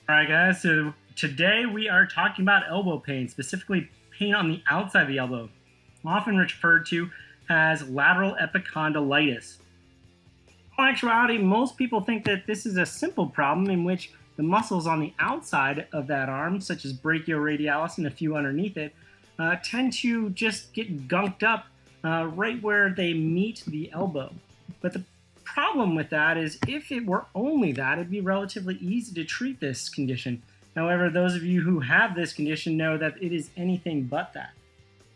All right, guys, so today we are talking about elbow pain, specifically pain on the outside of the elbow, often referred to as lateral epicondylitis. In actuality, most people think that this is a simple problem in which the muscles on the outside of that arm, such as brachioradialis and a few underneath it, tend to just get gunked up right where they meet the elbow. But the problem with that is if it were only that, it'd be relatively easy to treat this condition. However, those of you who have this condition know that it is anything but that.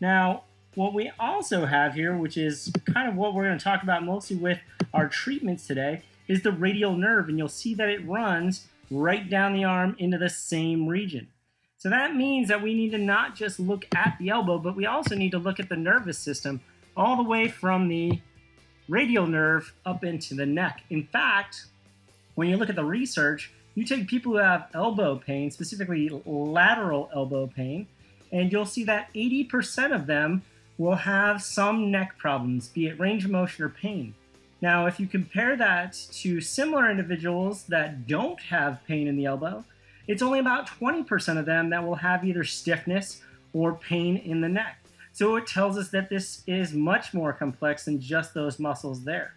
Now, what we also have here, which is kind of what we're going to talk about mostly with our treatments today, is the radial nerve, and you'll see that it runs right down the arm into the same region. So that means that we need to not just look at the elbow, but we also need to look at the nervous system all the way from the radial nerve up into the neck. In fact, when you look at the research, you take people who have elbow pain, specifically lateral elbow pain, and you'll see that 80% of them will have some neck problems, be it range of motion or pain. Now, if you compare that to similar individuals that don't have pain in the elbow, it's only about 20% of them that will have either stiffness or pain in the neck. So it tells us that this is much more complex than just those muscles there.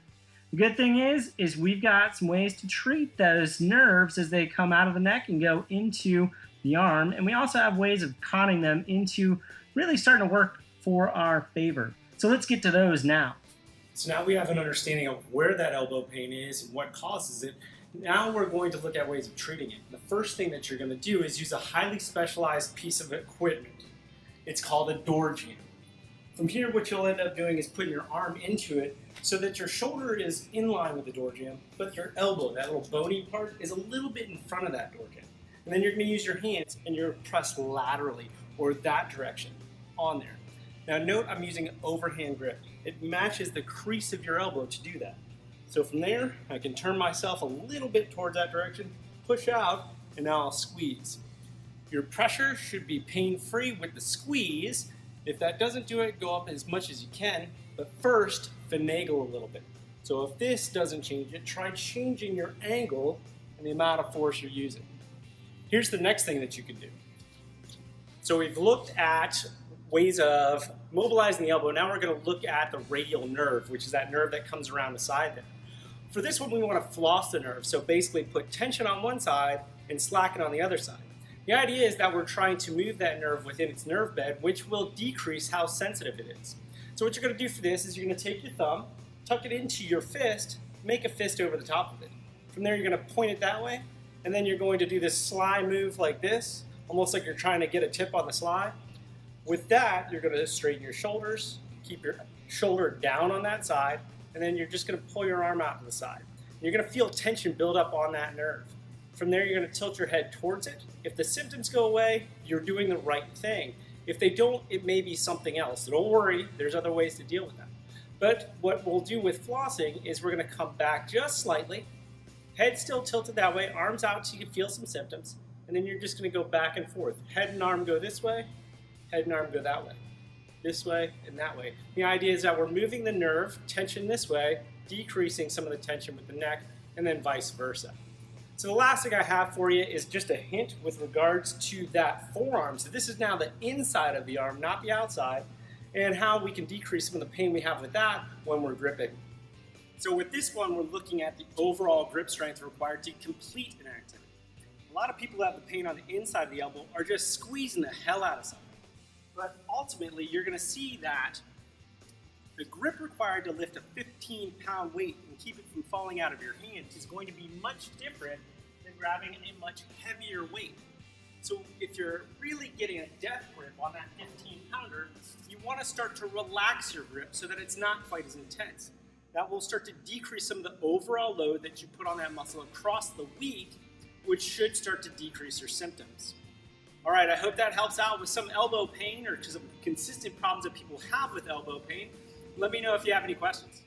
The good thing is we've got some ways to treat those nerves as they come out of the neck and go into the arm. And we also have ways of conning them into really starting to work for our favor. So let's get to those now. So now we have an understanding of where that elbow pain is and what causes it. Now we're going to look at ways of treating it. The first thing that you're going to do is use a highly specialized piece of equipment. It's called a door jamb. From here, what you'll end up doing is putting your arm into it so that your shoulder is in line with the door jamb, but your elbow, that little bony part, is a little bit in front of that door jamb. And then you're going to use your hands and you're pressed laterally or that direction on there. Now note I'm using an overhand grip. It matches the crease of your elbow to do that. So from there, I can turn myself a little bit towards that direction, push out, and now I'll squeeze. Your pressure should be pain-free with the squeeze. If that doesn't do it, go up as much as you can, but first, finagle a little bit. So if this doesn't change it, try changing your angle and the amount of force you're using. Here's the next thing that you can do. So we've looked at ways of mobilizing the elbow. Now we're going to look at the radial nerve, which is that nerve that comes around the side there. For this one, we want to floss the nerve. So basically put tension on one side and slacken on the other side. The idea is that we're trying to move that nerve within its nerve bed, which will decrease how sensitive it is. So what you're going to do for this is you're going to take your thumb, tuck it into your fist, make a fist over the top of it. From there, you're going to point it that way, and then you're going to do this slide move like this, almost like you're trying to get a tip on the slide. With that, you're going to straighten your shoulders, keep your shoulder down on that side, and then you're just going to pull your arm out to the side. You're going to feel tension build up on that nerve. From there, you're going to tilt your head towards it. If the symptoms go away, you're doing the right thing. If they don't, it may be something else. So don't worry, there's other ways to deal with that. But what we'll do with flossing is we're going to come back just slightly, head still tilted that way, arms out so you can feel some symptoms, and then you're just going to go back and forth. Head and arm go this way, head and arm go that way, this way and that way. The idea is that we're moving the nerve, tension this way, decreasing some of the tension with the neck, and then vice versa. So the last thing I have for you is just a hint with regards to that forearm. So this is now the inside of the arm, not the outside, and how we can decrease some of the pain we have with that when we're gripping. So with this one, we're looking at the overall grip strength required to complete an activity. A lot of people that have the pain on the inside of the elbow are just squeezing the hell out of something. But ultimately, you're going to see that the grip required to lift a 15-pound weight and keep it from falling out of your hand is going to be much different than grabbing a much heavier weight. So if you're really getting a death grip on that 15-pounder, you want to start to relax your grip so that it's not quite as intense. That will start to decrease some of the overall load that you put on that muscle across the week, which should start to decrease your symptoms. All right, I hope that helps out with some elbow pain or some consistent problems that people have with elbow pain. Let me know if you have any questions.